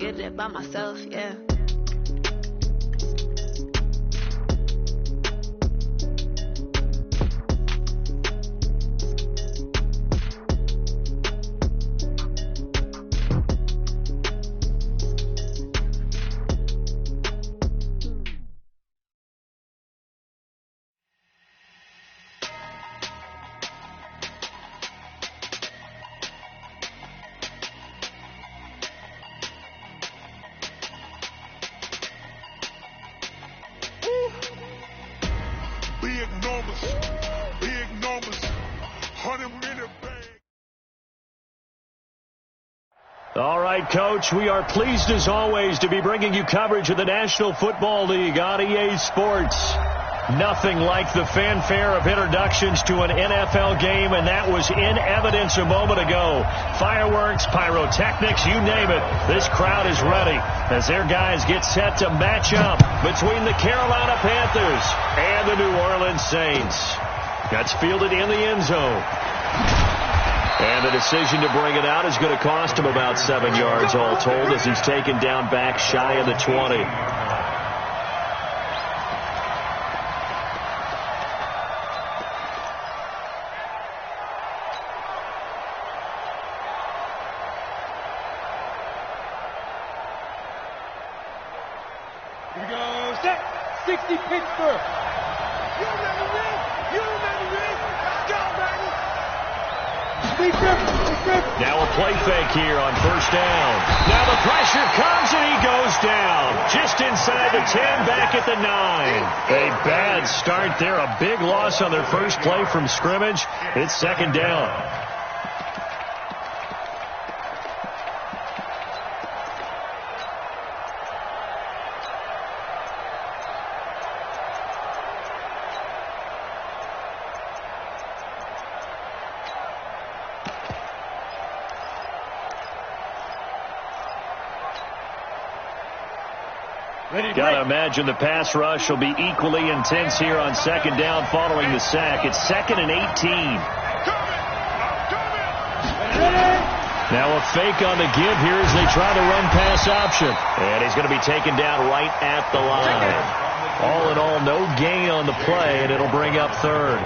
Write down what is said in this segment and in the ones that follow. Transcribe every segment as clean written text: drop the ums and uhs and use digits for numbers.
get it by myself, yeah. All right, Coach, we are pleased as always to be bringing you coverage of the National Football League on EA Sports. Nothing like the fanfare of introductions to an NFL game, and that was in evidence a moment ago. Fireworks, pyrotechnics, you name it. This crowd is ready as their guys get set to match up between the Carolina Panthers and the New Orleans Saints. That's fielded in the end zone. And the decision to bring it out is going to cost him about 7 yards all told as he's taken down back shy of the 20. Here we go. Set. 60 Pittsburgh. You ready, Rick? You ready, Rick? Let's go, baby. Now a play fake here on first down. Now the pressure comes and he goes down. Just inside the 10, back at the 9. A bad start there. A big loss on their first play from scrimmage. It's second down. Gotta imagine the pass rush will be equally intense here on second down following the sack. It's 2nd and 18. Now a fake on the give here as they try to run pass option. And he's going to be taken down right at the line. All in all, no gain on the play, and it'll bring up third.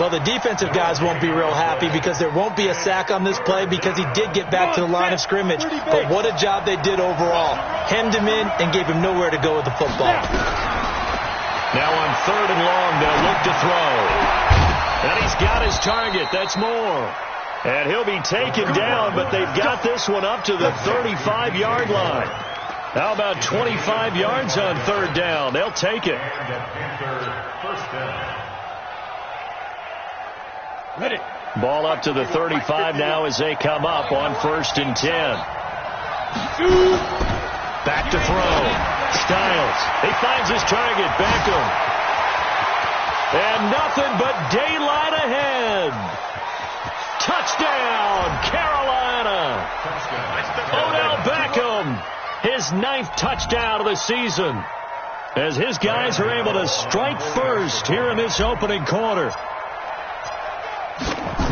Well, the defensive guys won't be real happy because there won't be a sack on this play because he did get back to the line of scrimmage. But what a job they did overall. Hemmed him in and gave him nowhere to go with the football. Now on 3rd and long, they'll look to throw. And he's got his target. That's Moore. And he'll be taken down, but they've got this one up to the 35-yard line. How about 25 yards on 3rd down? They'll take it. Ready. Ball up to the 35 now as they come up on 1st and 10. Back to throw. Styles. He finds his target. Beckham. And nothing but daylight ahead. Touchdown, Carolina. Odell Beckham. His 9th touchdown of the season. As his guys are able to strike first here in this opening quarter.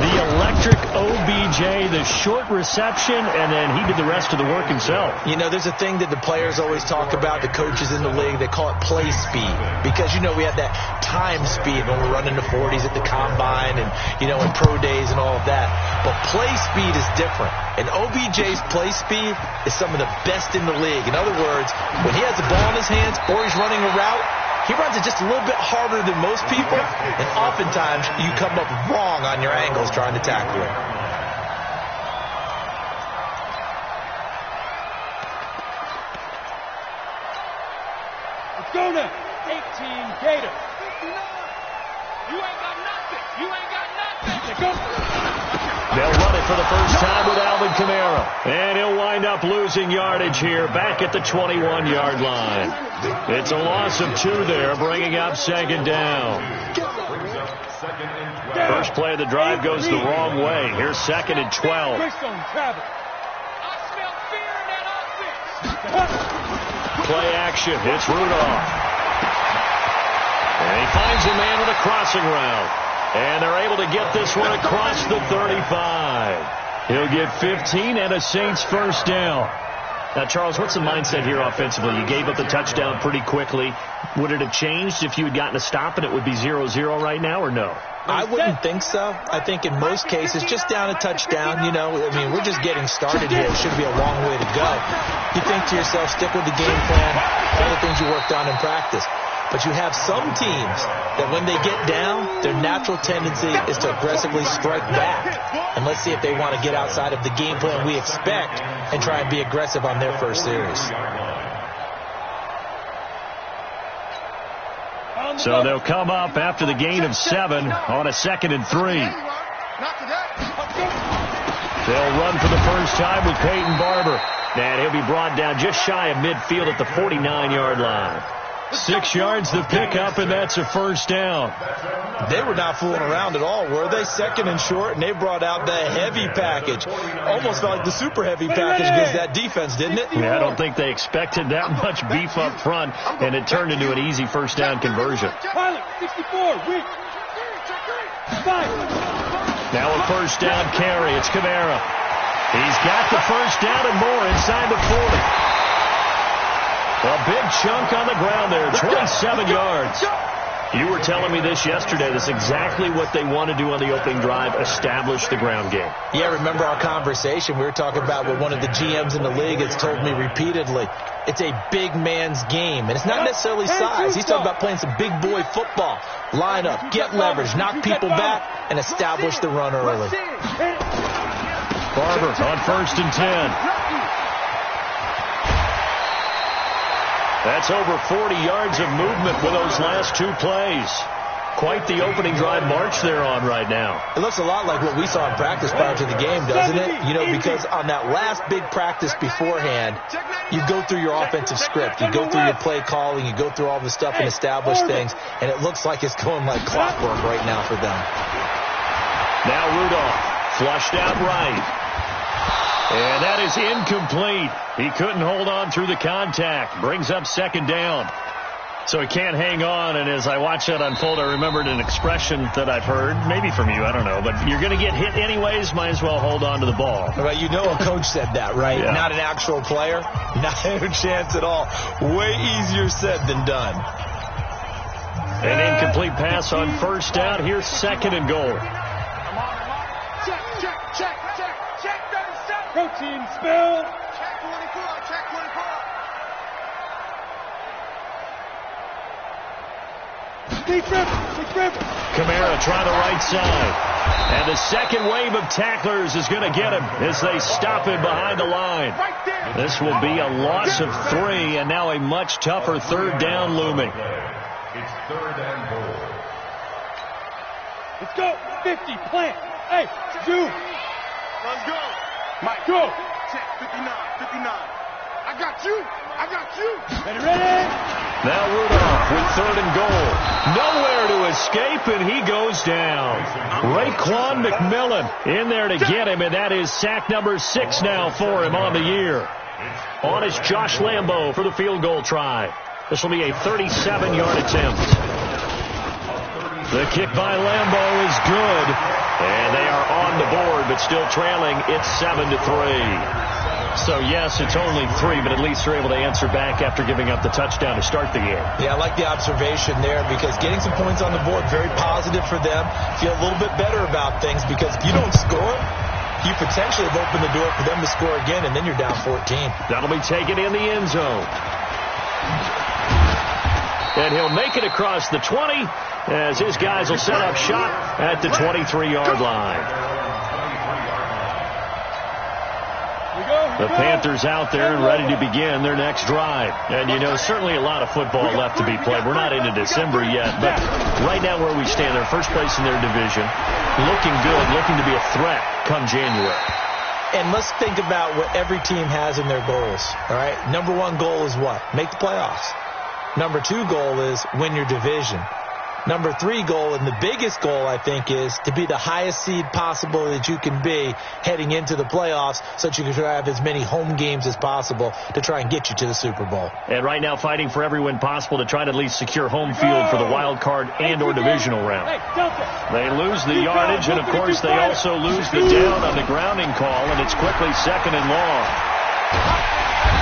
The electric OBJ, the short reception, and then he did the rest of the work himself. You know, there's a thing that the players always talk about, the coaches in the league, they call it play speed. Because, you know, we have that time speed when we're running the 40s at the combine and, you know, in pro days and all of that. But play speed is different. And OBJ's play speed is some of the best in the league. In other words, when he has the ball in his hands or he's running a route, he runs it just a little bit harder than most people, and oftentimes you come up wrong on your angles trying to tackle it. Let's go now. 18 Gator. 59. You ain't got nothing. You ain't got nothing. Let's go. They'll run it for the first time with Alvin Kamara. And he'll wind up losing yardage here back at the 21-yard line. It's a loss of 2 there, bringing up 2nd down. First play of the drive goes the wrong way. Here's 2nd and 12. Play action. It's Rudolph. And he finds a man with a crossing route. And they're able to get this one across the 35. He'll get 15 and a Saints first down. Now, Charles, what's the mindset here offensively? You gave up the touchdown pretty quickly. Would it have changed if you had gotten a stop and it would be 0-0 right now, or no? I wouldn't think so. I think in most cases, just down a touchdown, we're just getting started here. It should be a long way to go. You think to yourself, stick with the game plan, all the things you worked on in practice. But you have some teams that when they get down, their natural tendency is to aggressively strike back. And let's see if they want to get outside of the game plan we expect and try and be aggressive on their first series. So they'll come up after the gain of 7 on a 2nd and 3. They'll run for the first time with Peyton Barber. And he'll be brought down just shy of midfield at the 49-yard line. 6 yards to pick up, and that's a first down. They were not fooling around at all, were they? 2nd and short, and they brought out the heavy package. Almost felt like the super heavy package against that defense, didn't it? Yeah, I don't think they expected that much beef up front, and it turned into an easy first down conversion. Pilot, 64, weak. 5. Now a first down carry. It's Kamara. He's got the first down and more inside the 40. A big chunk on the ground there, 27 yards. You were telling me this yesterday. That's exactly what they want to do on the opening drive, establish the ground game. Yeah, remember our conversation? We were talking about what one of the GMs in the league has told me repeatedly. It's a big man's game, and it's not necessarily size. He's talking about playing some big boy football. Line up, get leverage, knock people back, and establish the run early. Barber on 1st and 10. That's over 40 yards of movement with those last 2 plays. Quite the opening drive march they're on right now. It looks a lot like what we saw in practice prior to the game, doesn't it? Because on that last big practice beforehand, you go through your offensive script. You go through your play calling. You go through all the stuff and establish things. And it looks like it's going like clockwork right now for them. Now Rudolph, flushed out right. And that is incomplete. He couldn't hold on through the contact. Brings up 2nd down. So he can't hang on. And as I watch that unfold, I remembered an expression that I've heard, maybe from you, I don't know. But you're going to get hit anyways, might as well hold on to the ball. Well, a coach said that, right? Yeah. Not an actual player. Not a chance at all. Way easier said than done. An incomplete pass on first down. Here's 2nd and goal. Protein spill. Check 24, check 24. Kamara trying the right side. And the second wave of tacklers is going to get him as they stop him behind the line. This will be a loss of 3, and now a much tougher 3rd down looming. It's 3rd and goal. Let's go. 50, plant. Hey, Jude. Let's go. Mike, go. Check 59, 59. I got you. I got you. Ready? Now Rudolph with 3rd and goal. Nowhere to escape, and he goes down. Raekwon McMillan in there to get him, and that is sack number 6 now for him on the year. On is Josh Lambo for the field goal try. This will be a 37-yard attempt. The kick by Lambo is good, and they are on the board, but still trailing. It's 7-3. So, yes, it's only 3, but at least they're able to answer back after giving up the touchdown to start the game. Yeah, I like the observation there because getting some points on the board, very positive for them. Feel a little bit better about things because if you don't score, you potentially have opened the door for them to score again, and then you're down 14. That'll be taken in the end zone. And he'll make it across the 20 as his guys will set up shop at the 23-yard line. The Panthers out there and ready to begin their next drive. And, certainly a lot of football left to be played. We're not into December yet, but right now where we stand, they're first place in their division, looking good, looking to be a threat come January. And let's think about what every team has in their goals, all right? Number 1 goal is what? Make the playoffs. Number 2 goal is win your division. Number 3 goal, and the biggest goal, I think, is to be the highest seed possible that you can be heading into the playoffs so that you can have as many home games as possible to try and get you to the Super Bowl. And right now fighting for every win possible to try to at least secure home field for the wild card and or divisional round. They lose the yardage, and, of course, they also lose the down on the grounding call, and it's quickly 2nd and long.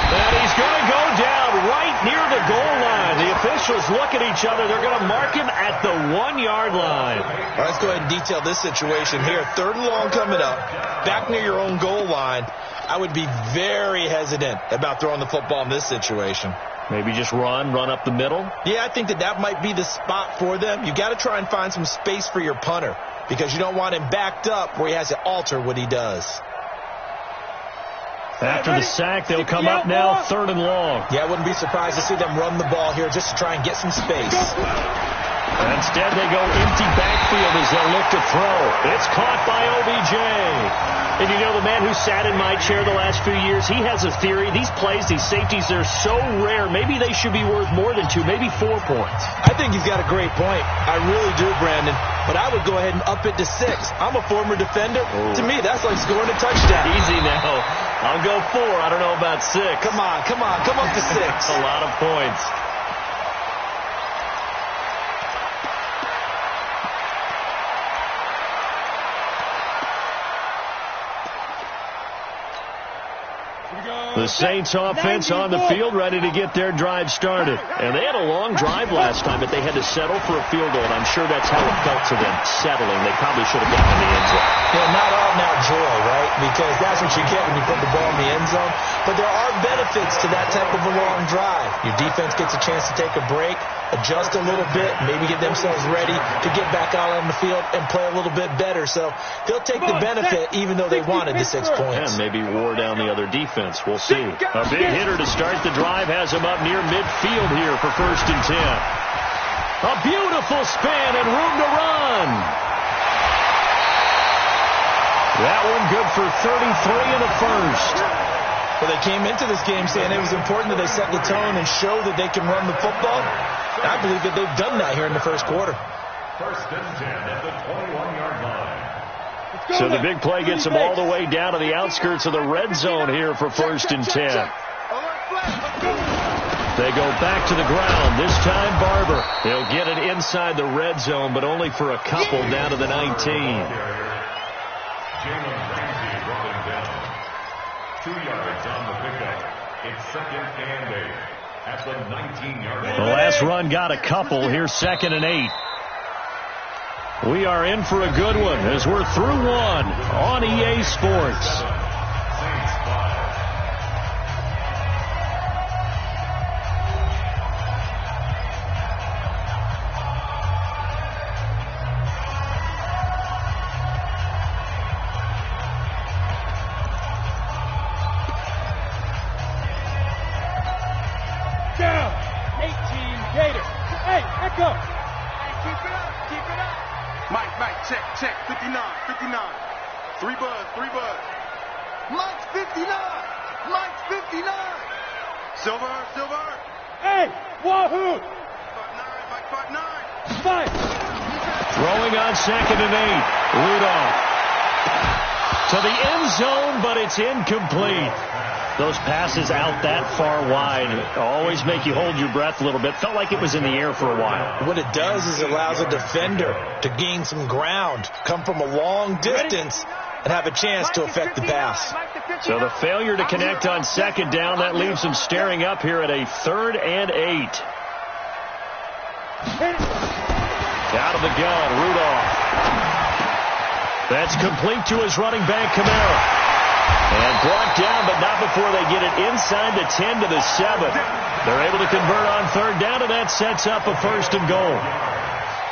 And he's going to go down right near the goal line. The officials look at each other. They're going to mark him at the 1-yard line. All right, let's go ahead and detail this situation here. 3rd and long coming up, back near your own goal line. I would be very hesitant about throwing the football in this situation. Maybe just run up the middle? Yeah, I think that might be the spot for them. You got to try and find some space for your punter because you don't want him backed up where he has to alter what he does. After the sack, they'll come up now 3rd and long. Yeah, I wouldn't be surprised to see them run the ball here just to try and get some space. Instead, they go empty backfield as they'll look to throw. It's caught by OBJ. And you know, the man who sat in my chair the last few years, he has a theory. These plays, these safeties, they're so rare. Maybe they should be worth more than 2, maybe 4 points. I think you've got a great point. I really do, Brandon. But I would go ahead and up it to 6. I'm a former defender. Ooh. To me, that's like scoring a touchdown. Easy now. I'll go 4. I don't know about 6. Come on. Come up to 6. A lot of points. The Saints offense on the field, ready to get their drive started. And they had a long drive last time, but they had to settle for a field goal, and I'm sure that's how it felt to them, settling. They probably should have gotten in the end zone. Yeah, not all now joy, right? Because that's what you get when you put the ball in the end zone. But there are benefits to that type of a long drive. Your defense gets a chance to take a break, adjust a little bit, maybe get themselves ready to get back out on the field and play a little bit better. So they'll take the benefit even though they wanted the 6 points. And maybe wore down the other defense. We'll see. A big hitter to start the drive has him up near midfield here for 1st and 10. A beautiful spin and room to run. That one good for 33 in the first. Well, they came into this game saying it was important that they set the tone and show that they can run the football. I believe that they've done that here in the first quarter. 1st and 10 at the 21-yard line. So the big play gets them all the way down to the outskirts of the red zone here for 1st and 10. They go back to the ground. This time Barber. He'll get it inside the red zone, but only for a couple down to the 19. Jalen Ramsey brought him down. 2 yards on the pickup. It's 2nd and 8 at the 19-yard line. The last run got a couple. Here's 2nd and 8. We are in for a good one as we're through 1 on EA Sports. Down. 18 Gator. Hey, echo. Keep it up. Mike, check, 59. 3 buzz. Mike's 59. Silver. Hey, Wahoo. 5'9", Mike 5'9". Fight. Throwing on 2nd and 8. Rudolph to the end zone, but it's incomplete. Those passes out that far wide always make you hold your breath a little bit. Felt like it was in the air for a while. What it does is it allows a defender to gain some ground, come from a long distance, and have a chance to affect the pass. So the failure to connect on 2nd down, that leaves them staring up here at a 3rd and 8. Out of the gun, Rudolph. That's complete to his running back, Kamara. And brought down, but not before they get it inside the 10 to the 7. They're able to convert on 3rd down, and that sets up a 1st and goal.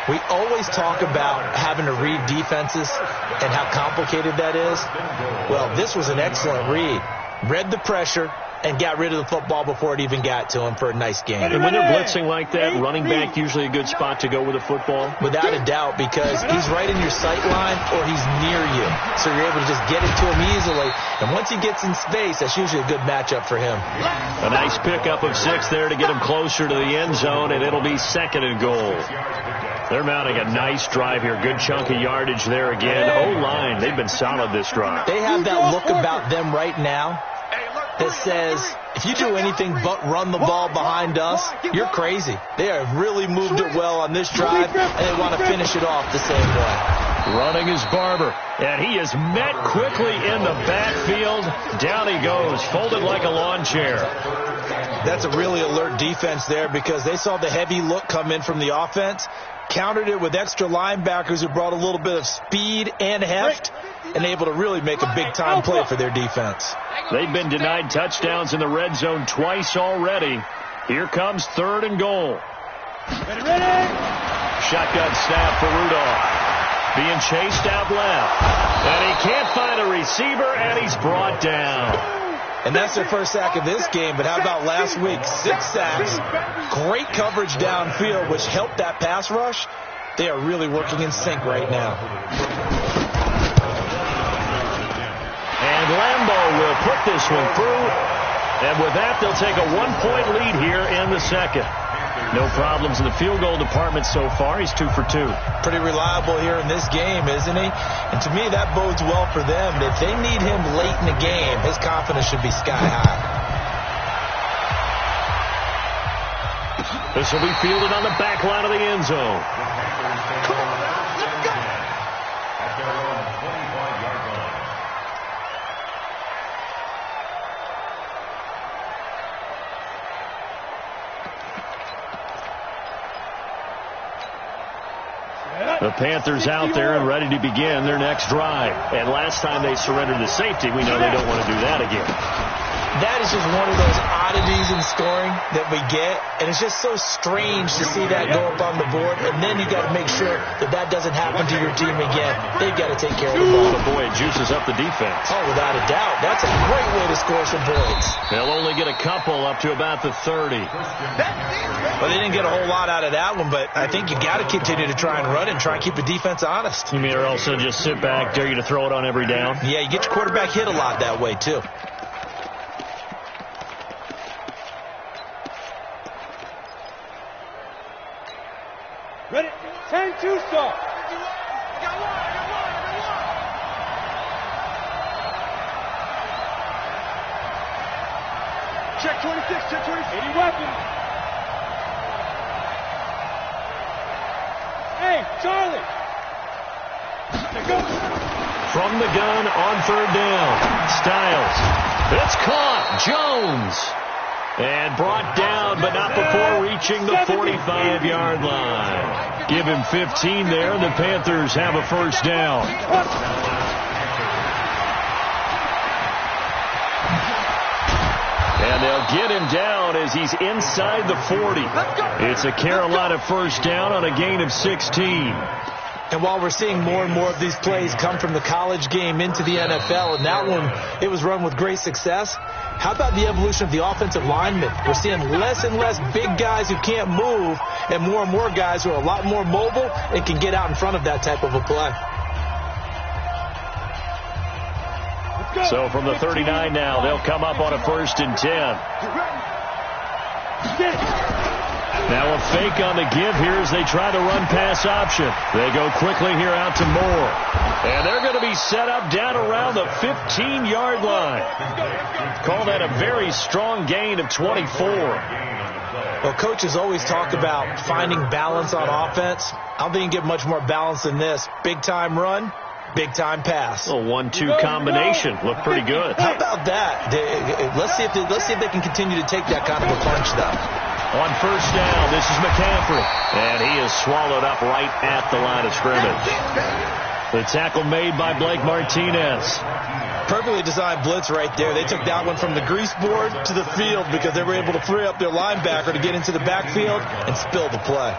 We always talk about having to read defenses and how complicated that is. Well, this was an excellent read. Read the pressure and got rid of the football before it even got to him for a nice game. And when they're blitzing like that, running back usually a good spot to go with the football? Without a doubt, because he's right in your sight line or he's near you. So you're able to just get it to him easily. And once he gets in space, that's usually a good matchup for him. A nice pickup of 6 there to get him closer to the end zone, and it'll be 2nd and goal. They're mounting a nice drive here. Good chunk of yardage there again. O-line, they've been solid this drive. They have that look about them right now that says, if you do anything but run the ball behind us, you're crazy. They have really moved it well on this drive, and they want to finish it off the same way. Running is Barber, and he is met quickly in the backfield. Down he goes, folded like a lawn chair. That's a really alert defense there because they saw the heavy look come in from the offense, countered it with extra linebackers who brought a little bit of speed and heft, and able to really make a big-time play for their defense. They've been denied touchdowns in the red zone twice already. Here comes 3rd and goal. Ready. Shotgun snap for Rudolph. Being chased out left. And he can't find a receiver, and he's brought down. And that's their first sack of this game, but how about last week? 6 sacks, great coverage downfield, which helped that pass rush. They are really working in sync right now. And Lambeau will put this one through. And with that, they'll take a 1-point lead here in the second. No problems in the field goal department so far. He's 2 for 2. Pretty reliable here in this game, isn't he? And to me, that bodes well for them. If they need him late in the game, his confidence should be sky high. This will be fielded on the back line of the end zone. Come on, let's go. At their own 25-yard line. The Panthers out there and ready to begin their next drive. And last time they surrendered to safety, we know they don't want to do that again. That is just one of those oddities in scoring that we get, and it's just so strange to see that go up on the board, and then you got to make sure that that doesn't happen to your team again. They've got to take care of the ball. But boy, it juices up the defense. Oh, without a doubt. That's a great way to score some points. They'll only get a couple up to about the 30. Well, they didn't get a whole lot out of that one, but I think you got to continue to try and run and try and keep the defense honest. You mean or also just sit back, dare you to throw it on every down? Yeah, you get your quarterback hit a lot that way, too. Ready. 10-2 start. Check 26, check 26. Any weapon. Hey, Charlie. Let's go. From the gun on 3rd down. Styles. It's caught. Jones. And brought down, but not before reaching the 45-yard line. Give him 15 there, and the Panthers have a first down. And they'll get him down as he's inside the 40. It's a Carolina first down on a gain of 16. And while we're seeing more and more of these plays come from the college game into the NFL, and that one, it was run with great success, how about the evolution of the offensive linemen? We're seeing less and less big guys who can't move and more guys who are a lot more mobile and can get out in front of that type of a play. So from the 39 now, they'll come up on a 1st and 10. Now a fake on the give here as they try the run-pass option. They go quickly here out to Moore. And they're going to be set up down around the 15-yard line. Call that a very strong gain of 24. Well, coaches always talk about finding balance on offense. I don't think you can get much more balance than this. Big-time run, big-time pass. A 1-2 combination. Looked pretty good. How about that? Let's see if they can continue to take that kind of a punch, though. On 1st down, this is McCaffrey. And he is swallowed up right at the line of scrimmage. The tackle made by Blake Martinez. Perfectly designed blitz right there. They took that one from the grease board to the field because they were able to free up their linebacker to get into the backfield and spill the play.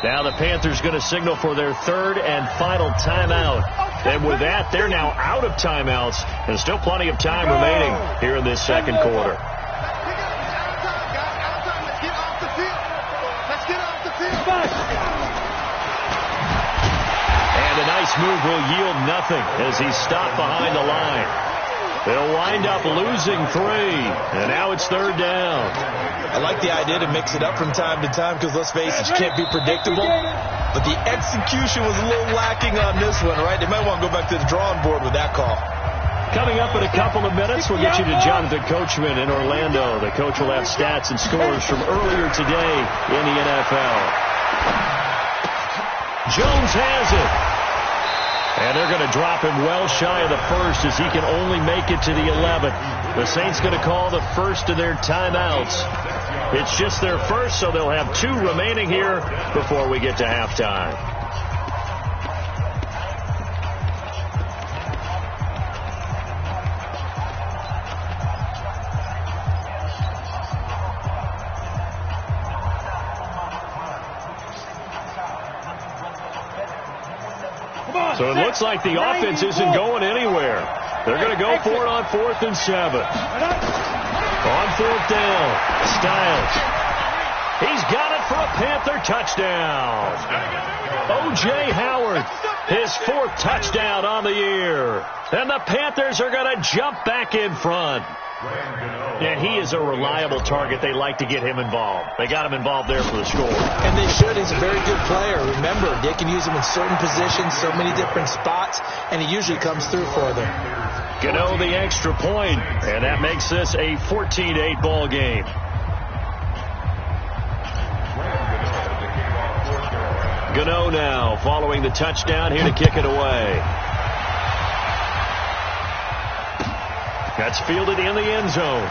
Now the Panthers going to signal for their 3rd and final timeout. And with that, they're now out of timeouts. There's still plenty of time remaining here in this second quarter. Let's get off the field. Let's get off the field. And a nice move will yield nothing as he's stopped behind the line. They'll wind up losing 3, and now it's third down. I like the idea to mix it up from time to time because, let's face it, you can't be predictable. But the execution was a little lacking on this one, right? They might want to go back to the drawing board with that call. Coming up in a couple of minutes, we'll get you to Jonathan Coachman in Orlando. The coach will have stats and scores from earlier today in the NFL. Jones has it. And they're going to drop him well shy of the first as he can only make it to the 11th. The Saints going to call the first of their timeouts. It's just their first, so they'll have 2 remaining here before we get to halftime. So it looks like the offense isn't going anywhere. They're going to go for it on 4th and 7. On 4th down, Styles. He's got it for a Panther touchdown. O.J. Howard, his 4th touchdown on the year. And the Panthers are going to jump back in front. Yeah, he is a reliable target. They like to get him involved. They got him involved there for the score. And they should. He's a very good player. Remember, they can use him in certain positions, so many different spots, and he usually comes through for them. Gano the extra point, and that makes this a 14-8 ball game. Gano now following the touchdown, here to kick it away. That's fielded in the end zone.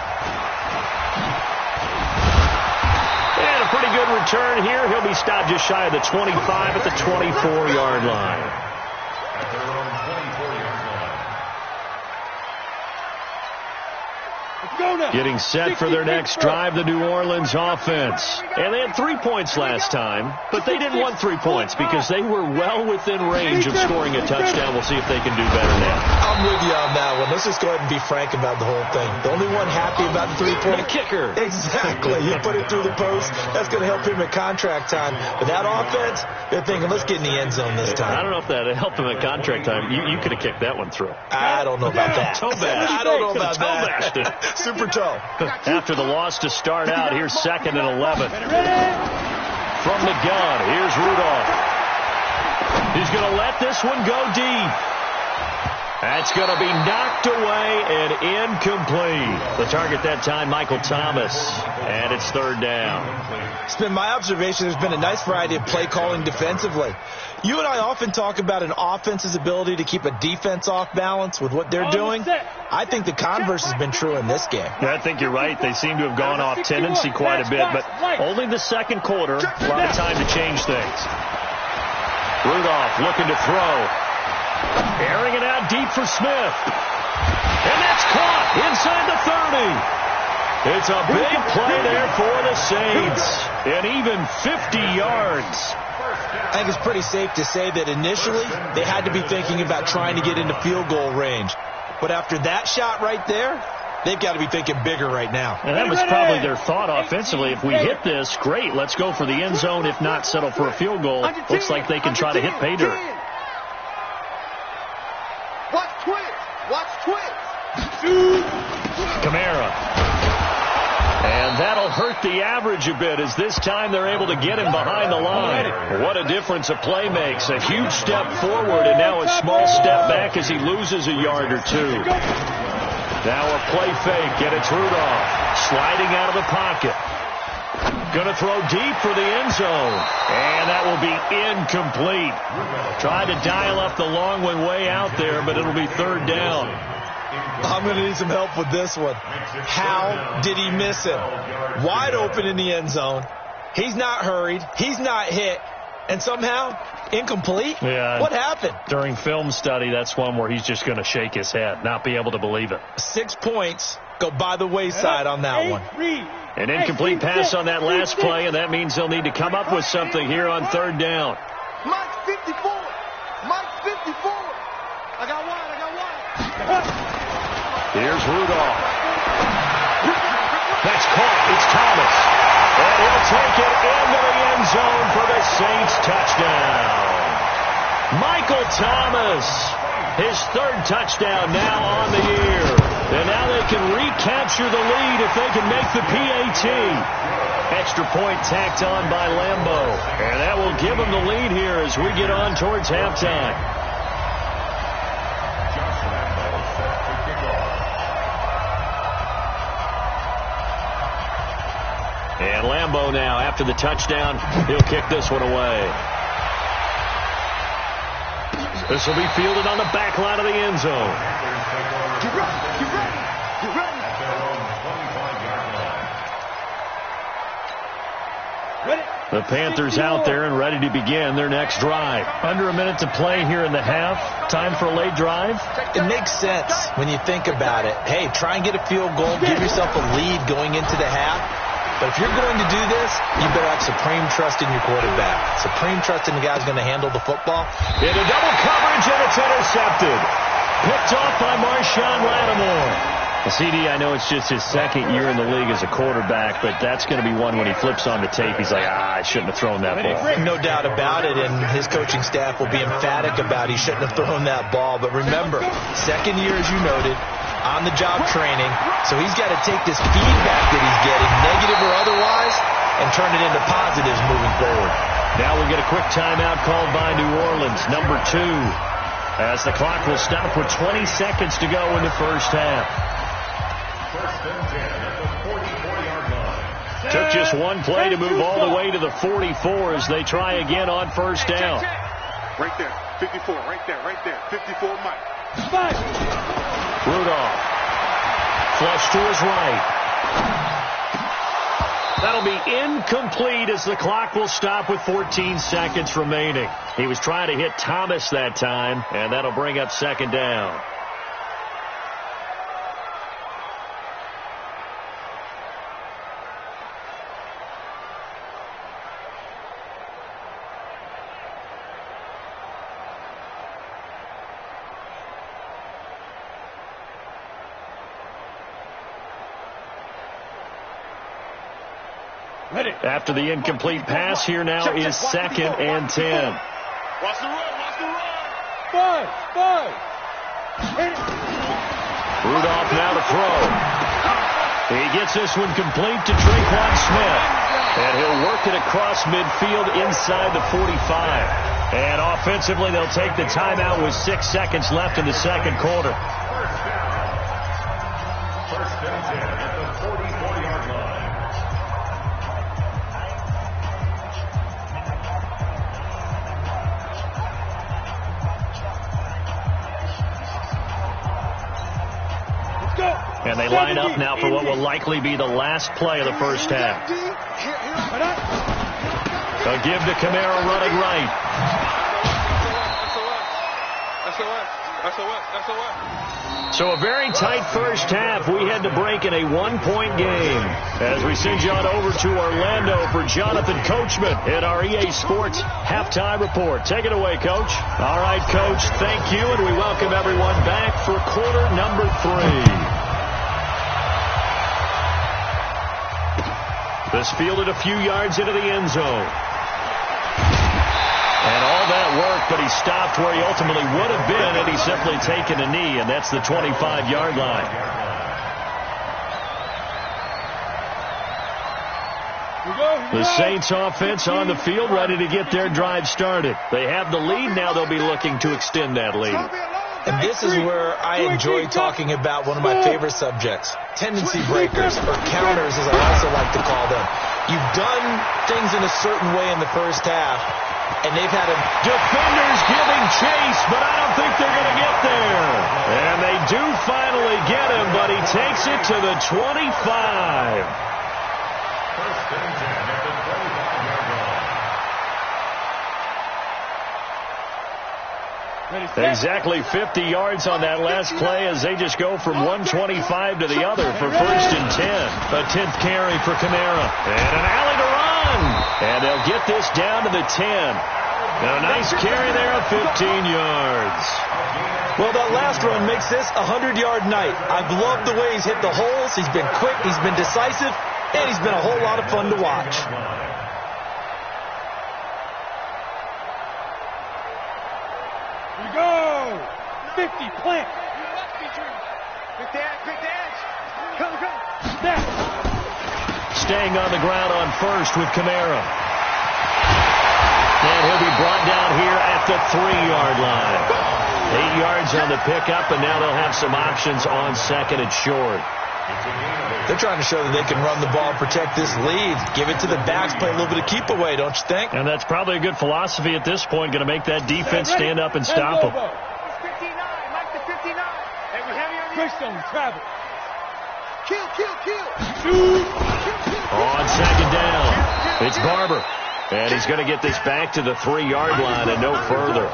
And a pretty good return here. He'll be stopped just shy of the 25 at the 24-yard line. At their own 24-yard line. Getting set for their next drive, the New Orleans offense. And they had 3 points last time, but they didn't want 3 points because they were well within range of scoring a touchdown. We'll see if they can do better now. I'm with you on that one. Let's just go ahead and be frank about the whole thing. The only one happy about the 3-point kicker. Exactly. You put it through the post. That's going to help him at contract time. But that offense, they're thinking, let's get in the end zone this time. I don't know if that helped him at contract time. You could have kicked that one through. I don't know about that. Toe bash. I don't know about toe bashed it. Super toe. After the loss to start out, here's 2nd and 11. From the gun, here's Rudolph. He's going to let this one go deep. That's going to be knocked away and incomplete. The target that time, Michael Thomas. And it's 3rd down. It's been my observation there's been a nice variety of play calling defensively. You and I often talk about an offense's ability to keep a defense off balance with what they're doing. I think the converse has been true in this game. Yeah, I think you're right. They seem to have gone off tendency quite a bit, but only the 2nd quarter, a lot of time to change things. Rudolph looking to throw. Airing it out deep for Smith. And that's caught inside the 30. It's a big play there for the Saints. And even 50 yards. I think it's pretty safe to say that initially they had to be thinking about trying to get into field goal range. But after that shot right there, they've got to be thinking bigger right now. And that was probably their thought offensively. If we hit this, great, let's go for the end zone. If not, settle for a field goal. Looks like they can try to hit pay dirt. Watch twist. Watch twist. Kamara. And that'll hurt the average a bit as this time they're able to get him behind the line. What a difference a play makes. A huge step forward and now a small step back as he loses a yard or two. Now a play fake, and it's Rudolph sliding out of the pocket. Going to throw deep for the end zone. And that will be incomplete. Tried to dial up the long one way out there, but it'll be 3rd down. I'm going to need some help with this one. How did he miss it? Wide open in the end zone. He's not hurried. He's not hit. And somehow, incomplete? Yeah. What happened? During film study, that's one where he's just going to shake his head, not be able to believe it. 6 points go by the wayside on that one. An incomplete pass on that last play, and that means they'll need to come up with something here on 3rd down. Mike 54. Mike 54. I got one. Here's Rudolph. That's caught. It's Thomas. And he'll take it into the end zone for the Saints touchdown. Michael Thomas, his 3rd touchdown now on the year. And now they can recapture the lead if they can make the PAT. Extra point tacked on by Lambeau. And that will give them the lead here as we get on towards halftime. And Lambeau now, after the touchdown, he'll kick this one away. This will be fielded on the back line of the end zone. Get ready, get ready, get ready. The Panthers out there and ready to begin their next drive. Under a minute to play here in the half. Time for a late drive. It makes sense when you think about it. Hey, try and get a field goal. Give yourself a lead going into the half. But if you're going to do this, you better have supreme trust in your quarterback. Supreme trust in the guy who's going to handle the football. Into double coverage, and it's intercepted. Picked off by Marshawn Lattimore. CD, I know it's just his second year in the league as a quarterback, but that's going to be one when he flips on the tape. He's like, I shouldn't have thrown that ball. No doubt about it, and his coaching staff will be emphatic about he shouldn't have thrown that ball. But remember, second year, as you noted, on-the-job training, so he's got to take this feedback that he's getting, negative or otherwise, and turn it into positives moving forward. Now we get a quick timeout called by New Orleans, number 2, as the clock will stop with 20 seconds to go in the first half. First and 10 at the 44-yard line. Took just one play to move all the way to the 44 as they try again on first down. Right there, 54, right there, 54, Mike. Rudolph. Flush to his right. That'll be incomplete as the clock will stop with 14 seconds remaining. He was trying to hit Thomas that time, and that'll bring up second down. After the incomplete pass, here now is second and 10. Watch the run, watch the run. Five. Rudolph now to throw. He gets this one complete to Tre'Quan Smith. And he'll work it across midfield inside the 45. And offensively, they'll take the timeout with 6 seconds left in the second quarter. First and 10 at the 44-yard line. And they line up now for what will likely be the last play of the first half. A give to Kamara running right. So a very tight first half. We had to break in a 1-point game. As we send you on over to Orlando for Jonathan Coachman in our EA Sports Halftime Report. Take it away, Coach. All right, Coach, thank you, and we welcome everyone back for quarter number 3. This fielded a few yards into the end zone. And all that work, but he stopped where he ultimately would have been had he simply taken a knee, and that's the 25-yard line. The Saints offense on the field ready to get their drive started. They have the lead now. They'll be looking to extend that lead. And this is where I enjoy talking about one of my favorite subjects, tendency breakers, or counters as I also like to call them. You've done things in a certain way in the first half, and they've had defenders giving chase, but I don't think they're going to get there. And they do finally get him, but he takes it to the 25. First and 10 at the 25-yard line. Exactly 50 yards on that last play as they just go from 125 to the other for first and 10. A 10th carry for Kamara. And an alley to run. And they'll get this down to the 10. And a nice carry there of 15 yards. Well, that last run makes this a 100-yard night. I've loved the way he's hit the holes. He's been quick. He's been decisive. And he's been a whole lot of fun to watch. Go! 50, plant. Big dance. Come. Snap. Staying on the ground on first with Kamara. And he'll be brought down here at the 3-yard line. 8 yards on the pickup, and now they'll have some options on second and short. They're trying to show that they can run the ball and protect this lead. Give it to the backs, play a little bit of keep away, don't you think? And that's probably a good philosophy at this point, going to make that defense stand up and stop them. 59, Mike the 59. Hey, we heavy on Push them, travel. Kill. On second down, it's Barber. And he's going to get this back to the 3-yard line and no further.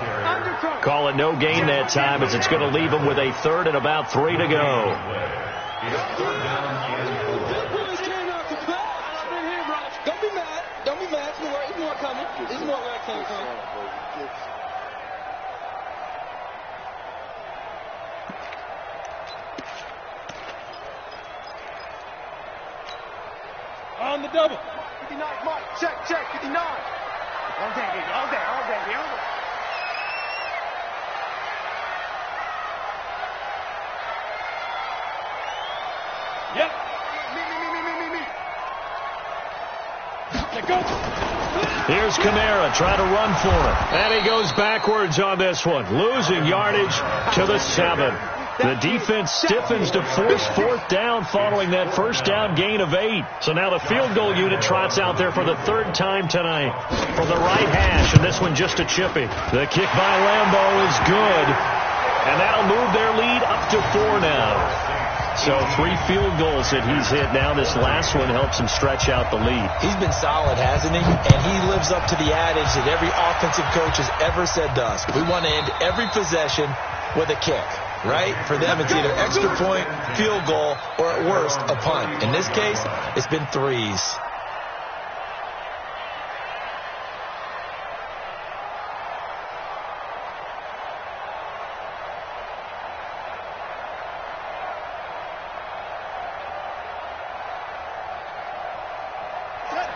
Call it no gain that time, as it's going to leave him with a third and about 3 to go. Don't be mad. There's more coming. There's more where it came from. On the double. 59, Mike. Check. 59. All day. Yep. Me. Let go. Here's Kamara trying to run for it. And he goes backwards on this one, losing yardage to the 7. The defense stiffens to force 4th down following that first down gain of 8. So now the field goal unit trots out there for the 3rd time tonight from the right hash, and this one just a chippy. The kick by Lambeau is good, and that'll move their lead up to 4 now. So 3 field goals that he's hit now. This last one helps him stretch out the lead. He's been solid, hasn't he? And he lives up to the adage that every offensive coach has ever said to us. We want to end every possession with a kick, right? For them, it's either extra point, field goal, or at worst, a punt. In this case, it's been 3s.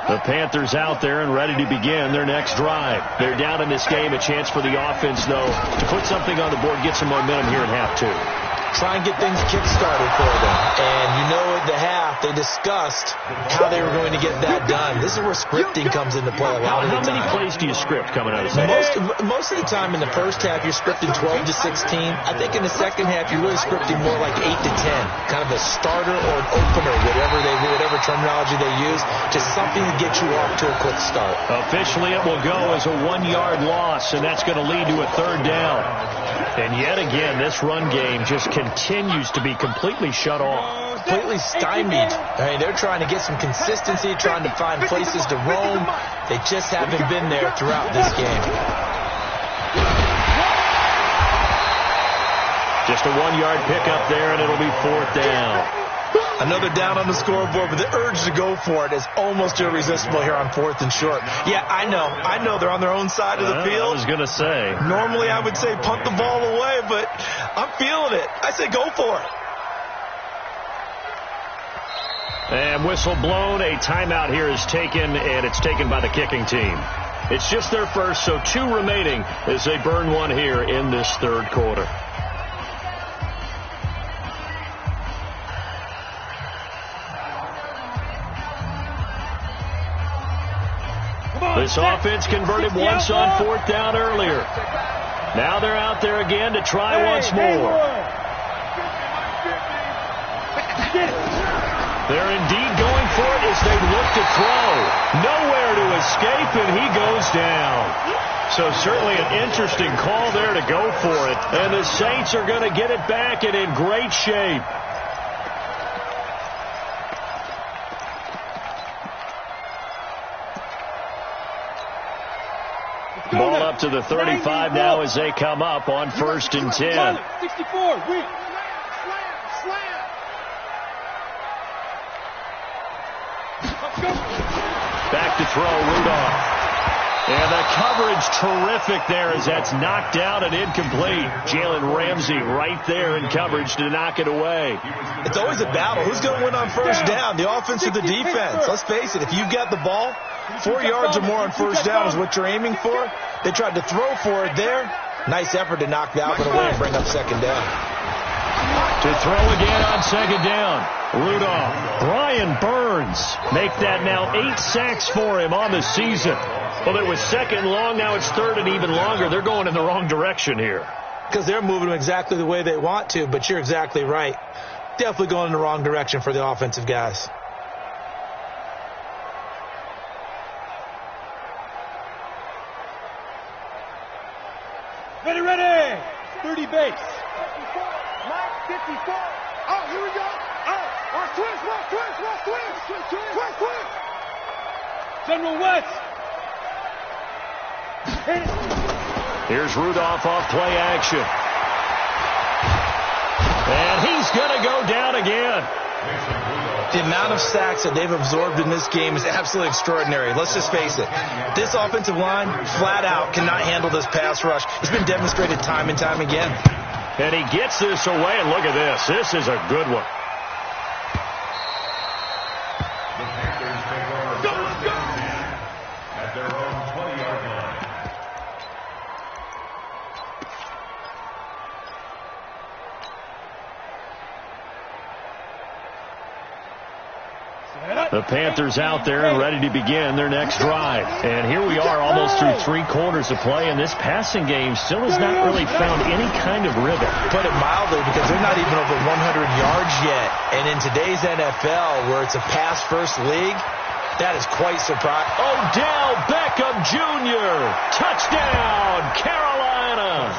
The Panthers out there and ready to begin their next drive. They're down in this game. A chance for the offense, though, to put something on the board, get some momentum here in half 2. Try and get things kick-started for them. And you know at the half, they discussed how they were going to get that done. This is where scripting comes into play a lot of the time. How many plays do you script coming out of the second? Most of the time in the first half, you're scripting 12 to 16. I think in the second half, you're really scripting more like 8 to 10. Kind of a starter or an opener, whatever terminology they use, just something to get you off to a quick start. Officially, it will go as a 1-yard loss, and that's going to lead to a 3rd down. And yet again, this run game just continues to be completely shut off. Completely stymied. I mean, they're trying to get some consistency, trying to find places to roam. They just haven't been there throughout this game. Just a 1-yard pickup there, and it'll be 4th down. Another down on the scoreboard, but the urge to go for it is almost irresistible here on 4th and short. Yeah, I know they're on their own side of the field. I was going to say. Normally I would say punt the ball away, but I'm feeling it. I say go for it. And whistle blown. A timeout here is taken, and it's taken by the kicking team. It's just their first, so 2 remaining as they burn one here in this 3rd quarter. This offense converted once on 4th down earlier. Now they're out there again to try once more. They're indeed going for it as they look to throw. Nowhere to escape, and he goes down. So certainly an interesting call there to go for it. And the Saints are going to get it back and in great shape. Ball up to the 35 now as they come up on 1st and 10. 64, weak. Slam. Back to throw, Rudolph. And the coverage terrific there as that's knocked down and incomplete. Jalen Ramsey right there in coverage to knock it away. It's always a battle. Who's going to win on 1st down, the offense or the defense? Let's face it, if you've got the ball, 4 yards or more on 1st down is what you're aiming for. They tried to throw for it there. Nice effort to knock that one away and bring up 2nd down. To throw again on second down. Rudolph. Brian Burns make that now 8 sacks for him on the season. Well, it was second and long. Now it's third and even longer. They're going in the wrong direction here. Because they're moving them exactly the way they want to, but you're exactly right. Definitely going in the wrong direction for the offensive guys. Ready. 30 base. 54. Mike 54. Oh, here we go. Oh, switch. General West. Here's Rudolph off play action. And he's going to go down again. The amount of sacks that they've absorbed in this game is absolutely extraordinary. Let's just face it. This offensive line, flat out, cannot handle this pass rush. It's been demonstrated time and time again. And he gets this away, and look at this. This is a good one. The Panthers take over at their own 20-yard line. The Panthers out there and ready to begin their next drive. And here we are almost through 3 quarters of play, and this passing game still has not really found any kind of rhythm. Put it mildly, because they're not even over 100 yards yet. And in today's NFL, where it's a pass-first league, that is quite surprising. Odell Beckham Jr. Touchdown, Carolina.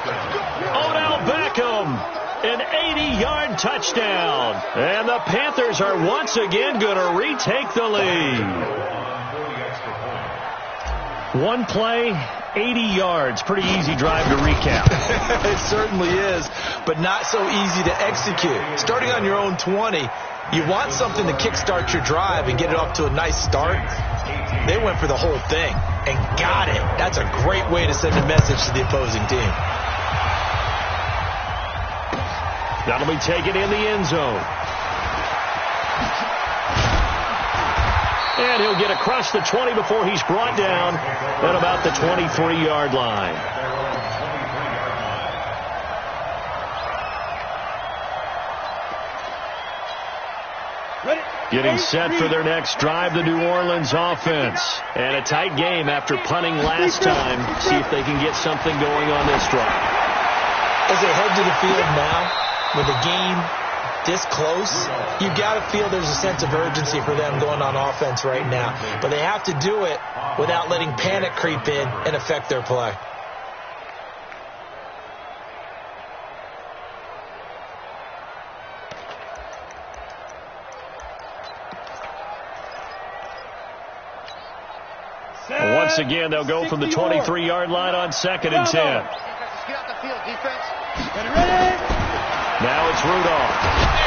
Odell Beckham. An 80-yard touchdown. And the Panthers are once again going to retake the lead. 1 play, 80 yards. Pretty easy drive to recap. It certainly is, but not so easy to execute. Starting on your own 20, you want something to kickstart your drive and get it off to a nice start. They went for the whole thing and got it. That's a great way to send a message to the opposing team. That'll be taken in the end zone. And he'll get across the 20 before he's brought down at about the 23-yard line. Getting set for their next drive, the New Orleans offense. And a tight game after punting last time. See if they can get something going on this drive. As they head to the field now, with the game this close, you got to feel there's a sense of urgency for them going on offense right now. But they have to do it without letting panic creep in and affect their play. Once again, they'll go from the 23-yard line on 2nd and 10. Get out the field, defense. Ready. Now it's Rudolph.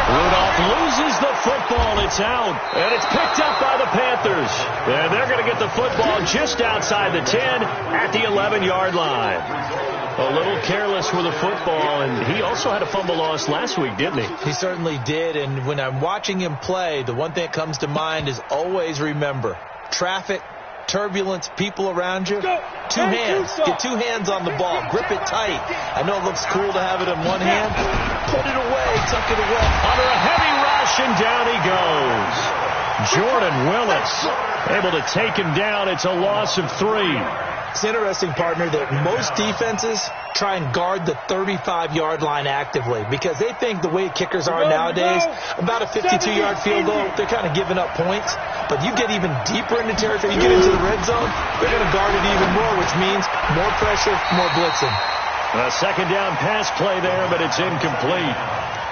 Rudolph loses the football. It's out. And it's picked up by the Panthers. And they're going to get the football just outside the 10 at the 11-yard line. A little careless with the football, and he also had a fumble loss last week, didn't he? He certainly did, and when I'm watching him play, the one thing that comes to mind is always remember, traffic, turbulence, people around you, 2 hands. Get 2 hands on the ball. Grip it tight. I know it looks cool to have it in one hand. Put it away. Tuck it away. Under a heavy rush, and down he goes. Jordan Willis able to take him down. It's a loss of 3. It's interesting, partner, that most defenses try and guard the 35-yard line actively because they think the way kickers are nowadays, about a 52-yard field goal, they're kind of giving up points. But you get even deeper into territory, you get into the red zone, they're going to guard it even more, which means more pressure, more blitzing. A second down pass play there, but it's incomplete.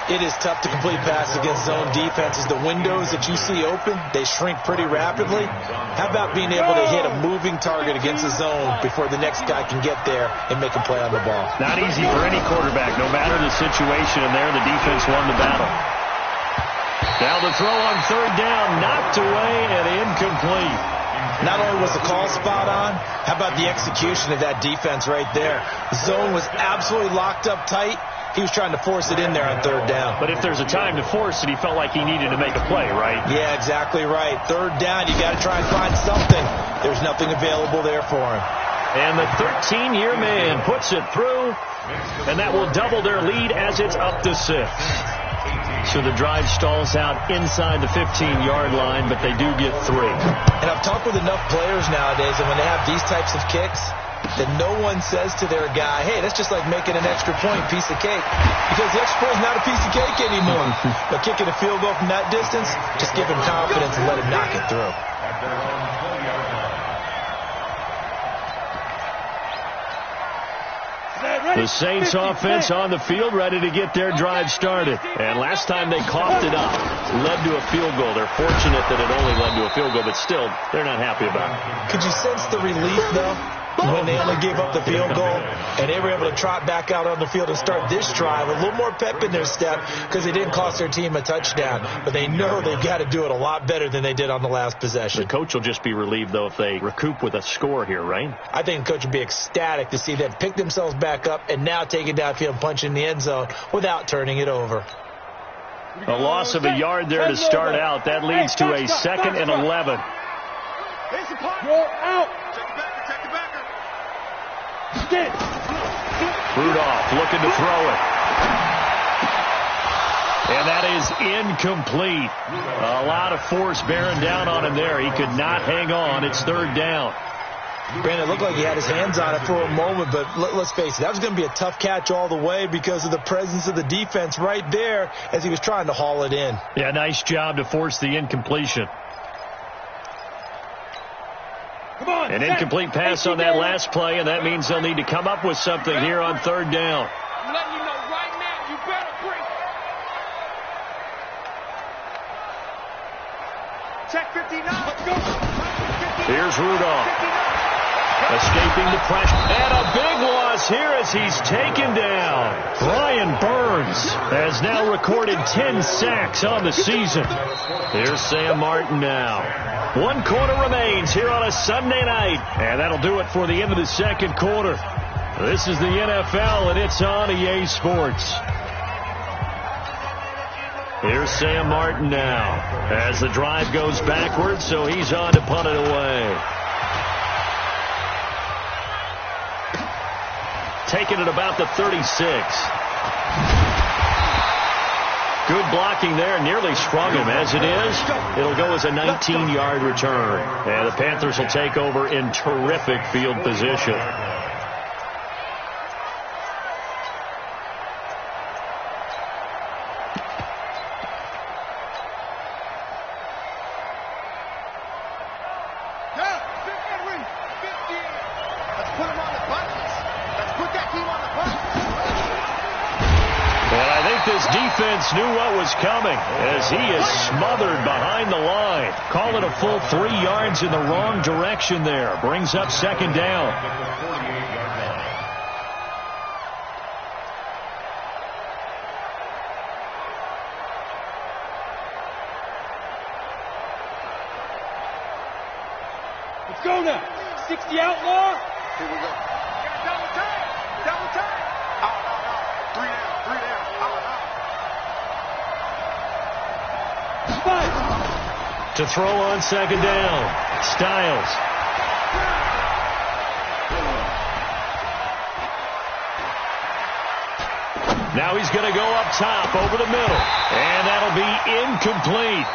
It is tough to complete passes against zone defenses. The windows that you see open, they shrink pretty rapidly. How about being able to hit a moving target against the zone before the next guy can get there and make a play on the ball? Not easy for any quarterback, no matter the situation, and there the defense won the battle. Now the throw on 3rd down, knocked away and incomplete. Not only was the call spot on, how about the execution of that defense right there? The zone was absolutely locked up tight. He was trying to force it in there on 3rd down. But if there's a time to force it, he felt like he needed to make a play, right? Yeah, exactly right. 3rd down, you got to try and find something. There's nothing available there for him. And the 13-year man puts it through, and that will double their lead as it's up to 6. So the drive stalls out inside the 15-yard line, but they do get 3. And I've talked with enough players nowadays, and when they have these types of kicks, that no one says to their guy, hey, that's just like making an extra point, piece of cake. Because the extra point is not a piece of cake anymore. But kicking a field goal from that distance, just give him confidence and let him knock it through. The Saints offense on the field, ready to get their drive started. And last time they coughed it up, led to a field goal. They're fortunate that it only led to a field goal, but still, they're not happy about it. Could you sense the relief, though, when they only gave up the field goal and they were able to trot back out on the field and start this drive with a little more pep in their step because they didn't cost their team a touchdown. But they know they've got to do it a lot better than they did on the last possession. The coach will just be relieved, though, if they recoup with a score here, right? I think the coach would be ecstatic to see them pick themselves back up and now take it downfield and punch in the end zone without turning it over. A loss of a yard there to start out. That leads to a 2nd and 11. Go out. Rudolph looking to throw it. And that is incomplete. A lot of force bearing down on him there. He could not hang on. It's 3rd down. Brandon, it looked like he had his hands on it for a moment, but let's face it, that was going to be a tough catch all the way because of the presence of the defense right there as he was trying to haul it in. Yeah, nice job to force the incompletion. An incomplete pass on that last play, and that means they'll need to come up with something here on 3rd down. I'm letting you know right now, you better bring. Check 59. Let's go. Here's Rudolph. Escaping the pressure. And a big loss here as he's taken down. Brian Burns has now recorded 10 sacks on the season. Here's Sam Martin now. 1 quarter remains here on a Sunday night. And that'll do it for the end of the 2nd quarter. This is the NFL, and it's on EA Sports. Here's Sam Martin now as the drive goes backwards, so he's on to punt it away. Taking it about the 36. Good blocking there, nearly sprung him. As it is, it'll go as a 19-yard return. And the Panthers will take over in terrific field position. Knew what was coming as he is smothered behind the line. Call it a full 3 yards in the wrong direction there. Brings up 2nd down. Let's go now. 60 outlaw. Here we go. Double time. Double time. Out. 3 down. 3 down. Out. To throw on 2nd down. Styles. Now he's going to go up top over the middle. And that'll be incomplete.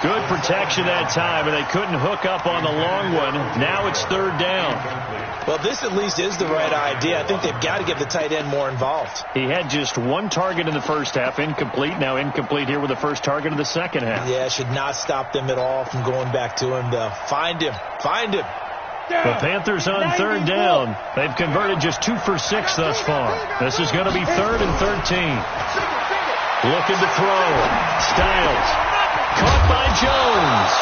Good protection that time, and they couldn't hook up on the long one. Now it's 3rd down. Well, this at least is the right idea. I think they've got to get the tight end more involved. He had just 1 target in the first half, incomplete. Now incomplete here with the first target of the second half. Yeah, should not stop them at all from going back to him, though. Find him. Find him. The Panthers on 3rd down. They've converted just 2 for 6 thus far. This is going to be 3rd and 13. Looking to throw. Styles. Caught by Jones.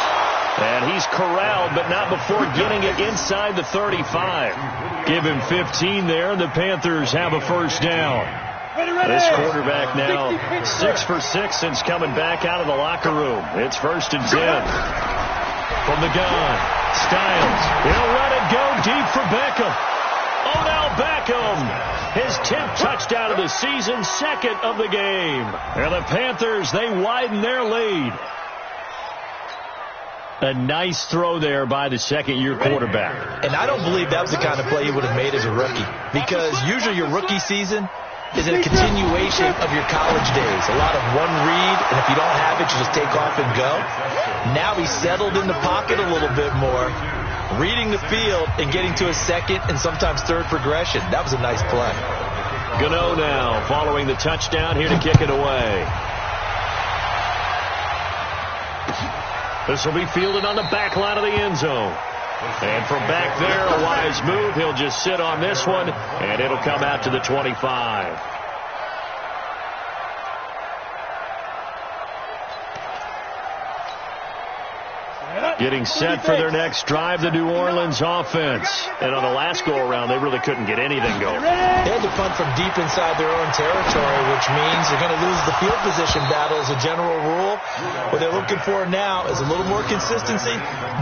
And he's corralled, but not before getting it inside the 35. Give him 15 there, and the Panthers have a first down. This quarterback now 6 for 6 since coming back out of the locker room. It's 1st and 10. From the gun, Styles. He'll let it go deep for Beckham. Odell Beckham, his 10th touchdown of the season, 2nd of the game. And the Panthers, they widen their lead. A nice throw there by the 2nd-year quarterback. And I don't believe that was the kind of play he would have made as a rookie. Because usually your rookie season, is a continuation of your college days. A lot of one read, and if you don't have it, you just take off and go. Now he's settled in the pocket a little bit more, reading the field and getting to a second and sometimes third progression. That was a nice play. Gano now following the touchdown here to kick it away. This will be fielded on the back line of the end zone. And from back there, a wise move. He'll just sit on this one, and it'll come out to the 25. Getting set for their next drive, the New Orleans offense. And on the last go-around, they really couldn't get anything going. They had to punt from deep inside their own territory, which means they're going to lose the field position battle as a general rule. What they're looking for now is a little more consistency,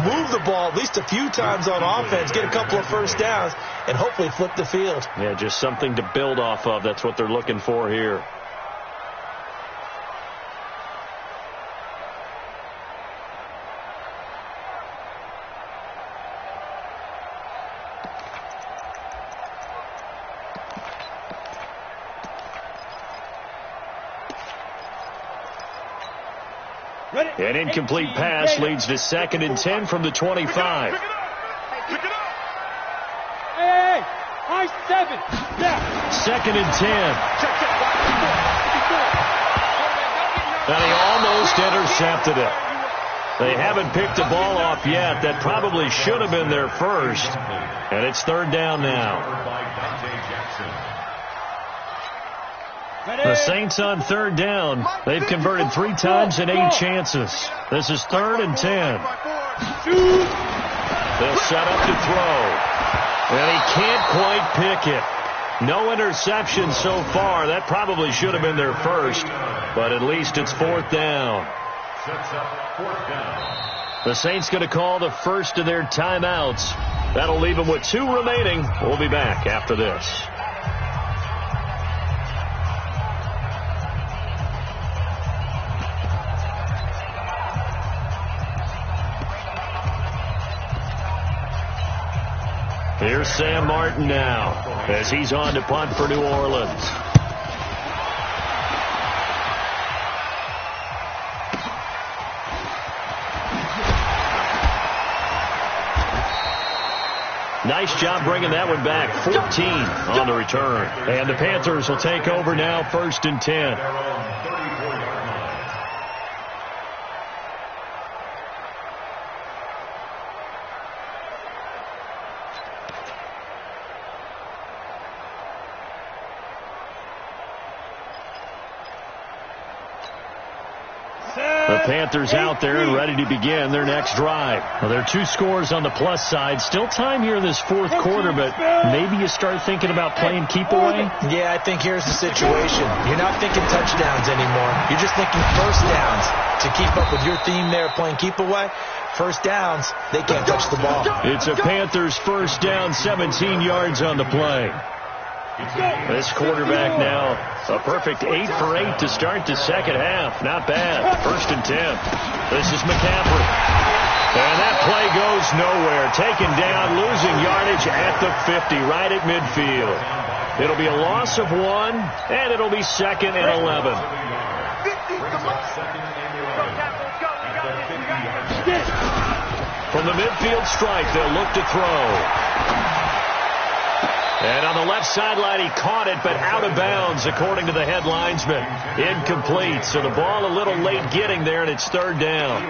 move the ball at least a few times on offense, get a couple of first downs, and hopefully flip the field. Yeah, just something to build off of. That's what they're looking for here. An incomplete pass leads to 2nd and 10 from the 25. Pick it up. Hey, high 7. Yeah. 2nd and 10. And he almost intercepted it. They haven't picked the ball off yet. That probably should have been their first. And it's 3rd down now. The Saints on 3rd down. They've converted 3 times in 8 chances. This is 3rd and 10. They'll set up to throw. And he can't quite pick it. No interception so far. That probably should have been their first. But at least it's 4th down. The Saints going to call the first of their timeouts. That'll leave them with 2 remaining. We'll be back after this. Here's Sam Martin now as he's on to punt for New Orleans. Nice job bringing that one back. 14 on the return. And the Panthers will take over now, 1st and 10. The Panthers out there and ready to begin their next drive. Well, there are 2 scores on the plus side. Still time here in this 4th quarter, but maybe you start thinking about playing keep away? Yeah, I think here's the situation. You're not thinking touchdowns anymore. You're just thinking first downs. To keep up with your theme there, playing keep away, first downs, they can't touch the ball. It's a Panthers first down, 17 yards on the play. This quarterback now, a perfect 8 for 8 to start the second half. Not bad. 1st and 10. This is McCaffrey. And that play goes nowhere. Taken down, losing yardage at the 50, right at midfield. It'll be a loss of 1, and it'll be 2nd and 11. From the midfield stripe, they'll look to throw. And on the left sideline, he caught it, but out of bounds, according to the head linesman. Incomplete. So the ball a little late getting there, and it's 3rd down.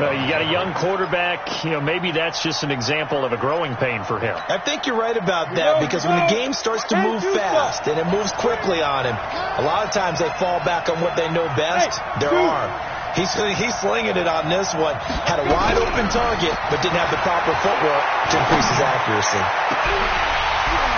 You got a young quarterback. Maybe that's just an example of a growing pain for him. I think you're right about that, because when the game starts to move fast and it moves quickly on him, a lot of times they fall back on what they know best, their arm. He's slinging it on this one. Had a wide open target, but didn't have the proper footwork to increase his accuracy.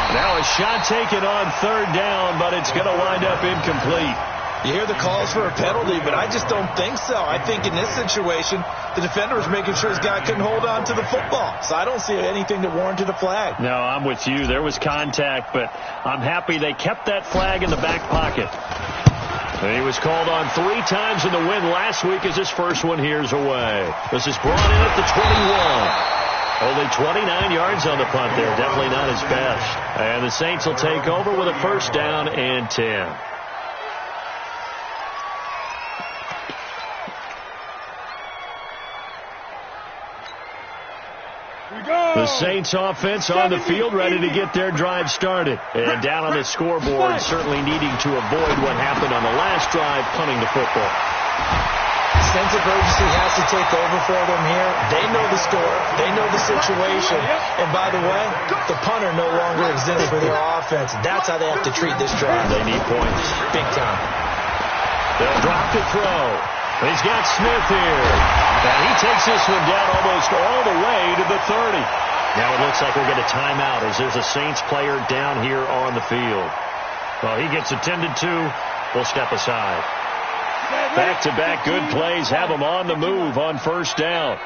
Now a shot taken on 3rd down, but it's going to wind up incomplete. You hear the calls for a penalty, but I just don't think so. I think in this situation, the defender was making sure his guy couldn't hold on to the football. So I don't see anything that warranted a flag. No, I'm with you. There was contact, but I'm happy they kept that flag in the back pocket. And he was called on 3 times in the win last week as his first one here's away. This is brought in at the 21. Only 29 yards on the punt there. Definitely not his best. And the Saints will take over with a first down and 10. The Saints offense on the field, ready to get their drive started. And down on the scoreboard, certainly needing to avoid what happened on the last drive, punting the football. Sense of urgency has to take over for them here. They know the score. They know the situation. And by the way, the punter no longer exists for their offense. That's how they have to treat this drive. They need points. Big time. They'll drop to throw. He's got Smith here. And he takes this one down almost all the way to the 30. Now it looks like we'll get a timeout as there's a Saints player down here on the field. Well, he gets attended to. We'll step aside. Back-to-back good plays have them on the move on first down.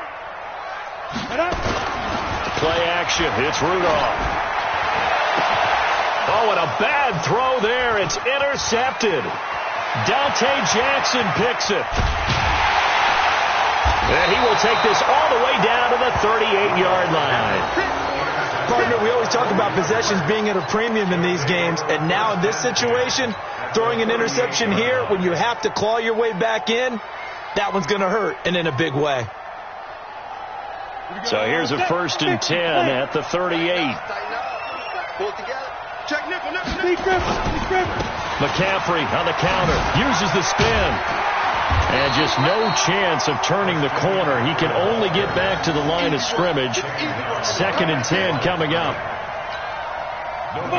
Play action. It's Rudolph. Oh, and a bad throw there. It's intercepted. Dante Jackson picks it. And he will take this all the way down to the 38-yard line. Partner, we always talk about possessions being at a premium in these games. And now in this situation, throwing an interception here when you have to claw your way back in, that one's going to hurt, and in a big way. So here's a first and 10 at the 38. Pull it together. Check nickel. McCaffrey on the counter, uses the spin. And just no chance of turning the corner. He can only get back to the line of scrimmage. Second and 10 coming up.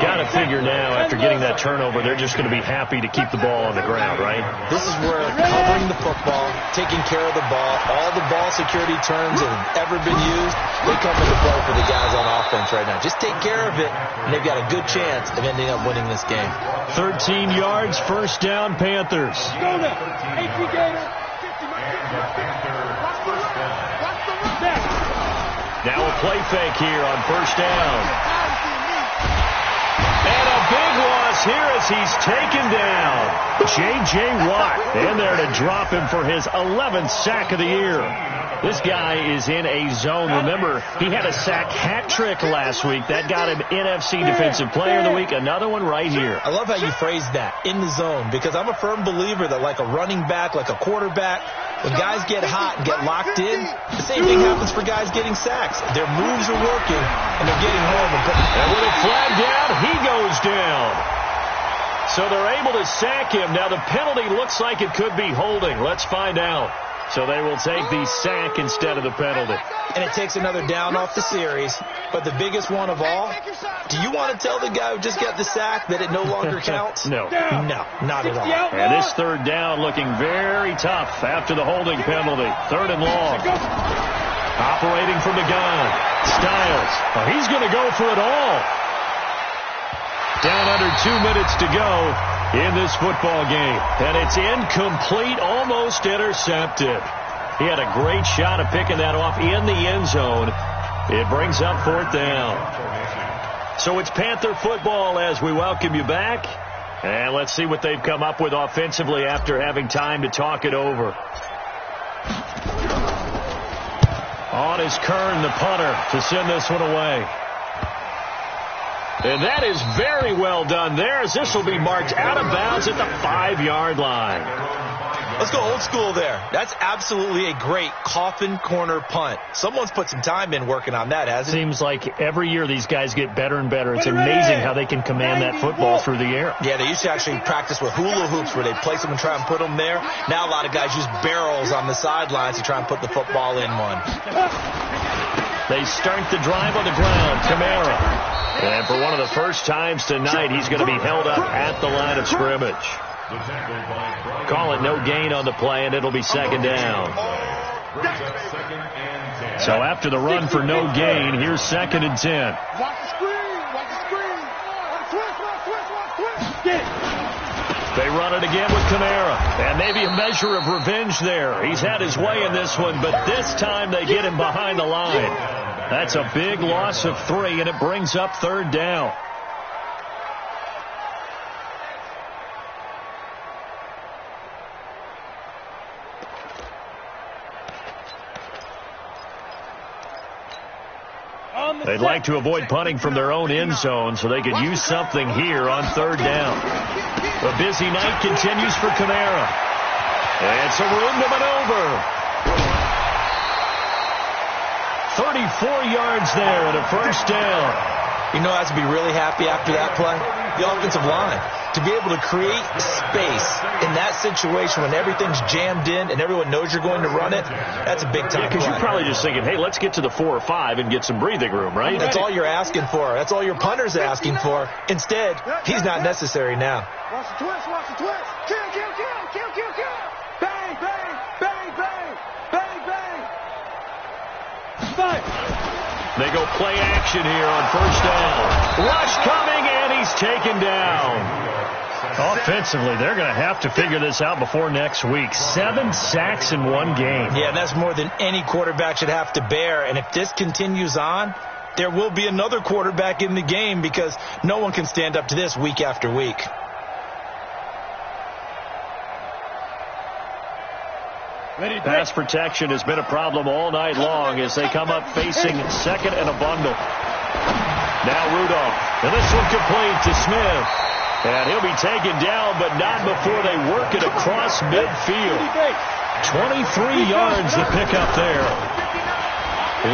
Got to figure now, after getting that turnover, they're just going to be happy to keep the ball on the ground, right? This is where covering the football, taking care of the ball, all the ball security terms that have ever been used, they come into play for the guys on offense right now. Just take care of it, and they've got a good chance of ending up winning this game. 13 yards, first down, Panthers. Now a play fake here on first down. And a big loss here as he's taken down. J.J. Watt in there to drop him for his 11th sack of the year. This guy is in a zone. Remember, he had a sack hat trick last week. That got him NFC Defensive Player of the Week. Another one right here. I love how you phrase that, in the zone, because I'm a firm believer that like a running back, like a quarterback, when guys get hot and get locked in, the same thing happens for guys getting sacks. Their moves are working, and they're getting home. And with a flag down, he goes down. So they're able to sack him. Now the penalty looks like it could be holding. Let's find out. So they will take the sack instead of the penalty. And it takes another down off the series. But the biggest one of all, do you want to tell the guy who just got the sack that it no longer counts? No. No, not at all. And this third down looking very tough after the holding penalty. Third and long. Operating from the gun. Styles. Oh, he's going to go for it all. Down under 2 minutes to go in this football game. And it's incomplete, almost intercepted. He had a great shot of picking that off in the end zone. It brings up fourth down. So it's Panther football as we welcome you back. And let's see what they've come up with offensively after having time to talk it over. On is Kern, the punter, to send this one away. And that is very well done there, as this will be marked out of bounds at the 5-yard line. Let's go old school there. That's absolutely a great coffin corner punt. Someone's put some time in working on that, hasn't it? Seems like every year these guys get better and better. It's amazing how they can command that football through the air. Yeah, they used to actually practice with hula hoops where they place them and try and put them there. Now a lot of guys use barrels on the sidelines to try and put the football in one. They start the drive on the ground. Kamara. And for one of the first times tonight, he's going to be held up at the line of scrimmage. Call it no gain on the play, and it'll be second down. So after the run for no gain, here's second and 10. They run it again with Kamara. And maybe a measure of revenge there. He's had his way in this one, but this time they get him behind the line. That's a big loss of 3, and it brings up third down. They'd like to avoid punting from their own end zone so they could use something here on third down. The busy night continues for Kamara. It's a room to maneuver. 34 yards there and a first down. You know, I have to be really happy after that play. The offensive line. To be able to create space in that situation when everything's jammed in and everyone knows you're going to run it, that's a big-time play. Because you're probably just thinking, hey, let's get to the 4 or 5 and get some breathing room, right? That's all you're asking for. That's all your punter's asking for. Instead, he's not necessary now. Watch the twist, watch the twist. Kill, kill, kill, kill, kill, kill. Bang, bang, bang, bang, bang, bang. Fight. They go play action here on first down. Rush coming, and he's taken down. Offensively, they're going to have to figure this out before next week. 7 sacks in one game. Yeah, that's more than any quarterback should have to bear. And if this continues on, there will be another quarterback in the game because no one can stand up to this week after week. Pass protection has been a problem all night long as they come up facing second and a bundle. Now Rudolph. And this one complete to Smith. And he'll be taken down, but not before they work it across midfield. 23 yards to pick up there.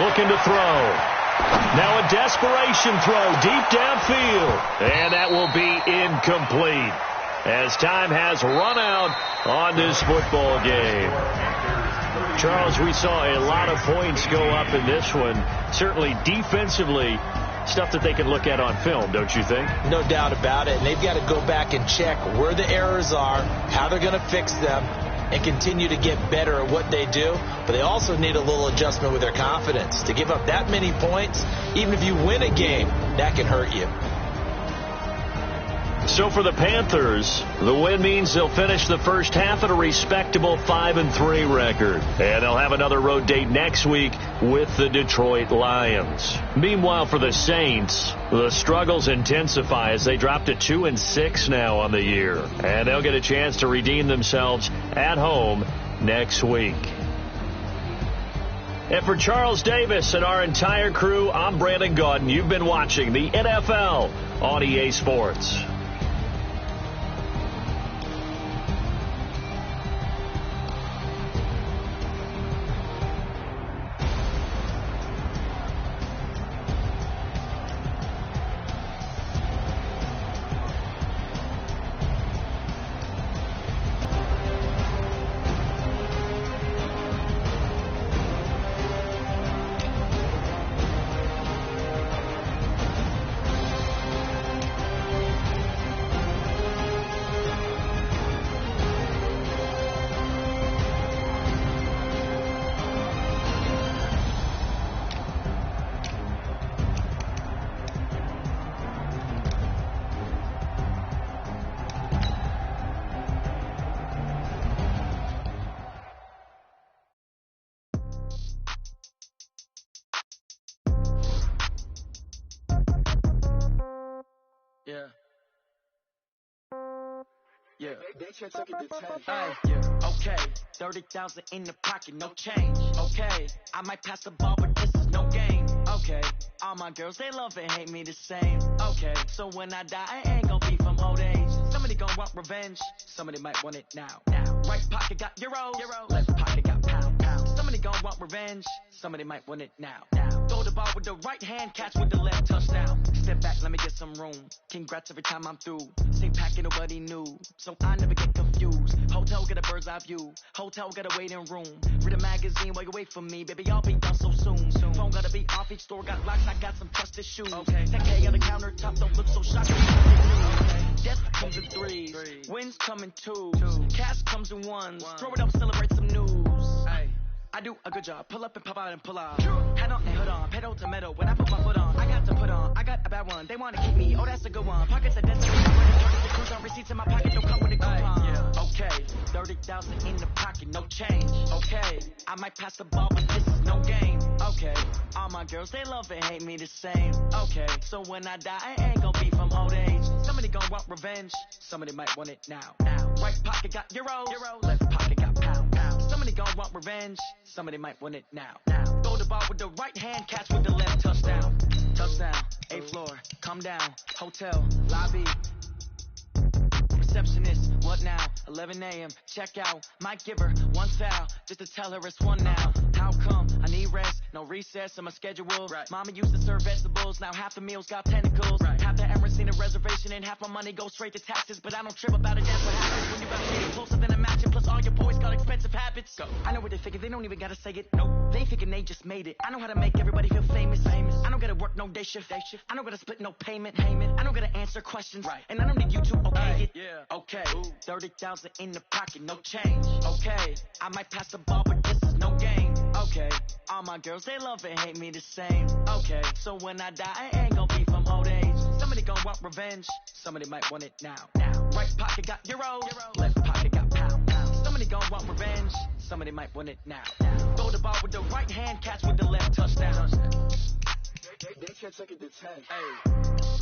Looking to throw. Now a desperation throw deep downfield. And that will be incomplete as time has run out on this football game. Charles, we saw a lot of points go up in this one. Certainly defensively, stuff that they can look at on film, don't you think? No doubt about it. And they've got to go back and check where the errors are, how they're going to fix them, and continue to get better at what they do. But they also need a little adjustment with their confidence. To give up that many points, even if you win a game, that can hurt you. So for the Panthers, the win means they'll finish the first half at a respectable 5-3 record. And they'll have another road date next week with the Detroit Lions. Meanwhile, for the Saints, the struggles intensify as they drop to 2-6 now on the year. And they'll get a chance to redeem themselves at home next week. And for Charles Davis and our entire crew, I'm Brandon Gaudin. You've been watching the NFL on EA Sports. Yeah. Okay, 30,000 in the pocket, no change. Okay, I might pass the ball, but this is no game. Okay, all my girls, they love and hate me the same. Okay, so when I die, I ain't gon' be from old age. Somebody gon' want revenge, somebody might want it now. Right pocket got euros, left pocket got pound. Somebody gon' want revenge, somebody might want it now. Throw the ball with the right hand, catch with the left, touchdown. Step back, let me get some room. Congrats every time I'm through. Same packet, nobody knew, so I never get confused. Hotel get a bird's eye view. Hotel got a waiting room. Read a magazine while you wait for me, baby. I'll be done so soon. Phone gotta be off, each store got locks. I got some trusted shoes. 10K on the countertop, don't look so shocked. Death comes in threes, wins come in twos, cash comes in ones. Throw it up, celebrate some news. I do a good job, pull up and pop out and pull out. Head on and hood on, pedal to metal. When I put my foot on, I got to put on. I got a bad one, they wanna keep me. Oh, that's a good one. Pockets are desperate, the cruise on receipts in my pocket, don't come with a coupon. Okay, 30,000 in the pocket, no change. Okay, I might pass the ball, but this is no game. Okay, all my girls, they love and hate me the same. Okay, so when I die, I ain't gon' be from old age. Somebody gon' want revenge, somebody might want it now. Right pocket got euros, left pocket got pound. Somebody gon' want revenge. Somebody might want it now. Throw the ball with the right hand, catch with the left. Touchdown. Touchdown. 8th floor. Come down. Hotel. Lobby. Receptionist, what now? 11 a.m. Check out. Might give her one foul just to tell her it's one now. How come? I need rest, no recess in my schedule. Right. Mama used to serve vegetables, now half the meals got tentacles. Right. Half the Emirates seen a reservation and half my money goes straight to taxes. But I don't trip about it, that's what happens when you got to get closer than a match. And plus all your boys got expensive habits. Go. I know what they figure, they don't even gotta say it. Nope. They thinking they just made it. I know how to make everybody feel famous. I don't gotta work no day shift. I don't gotta split no payment. I don't gotta answer questions. Right. And I don't need you to okay it. Yeah. Okay, 30,000 in the pocket, no change. Okay, I might pass the ball, but this is no game. Okay, all my girls, they love and hate me the same. Okay, so when I die, I ain't gonna be from old age. Somebody gon' want revenge, somebody might want it now. Right pocket got euros, left pocket got pound. Somebody gon' want revenge, somebody might want it now. Throw the ball with the right hand, catch with the left. Touchdown. They can't take it to 10. Hey.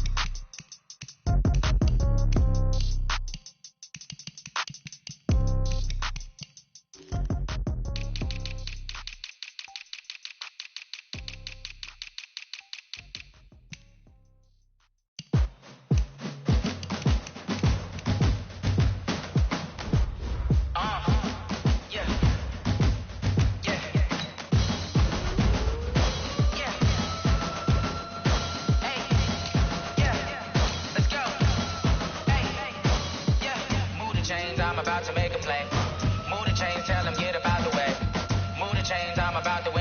I'm about to make a play. Move the chains, tell them get up out the way. Move the chains, I'm about to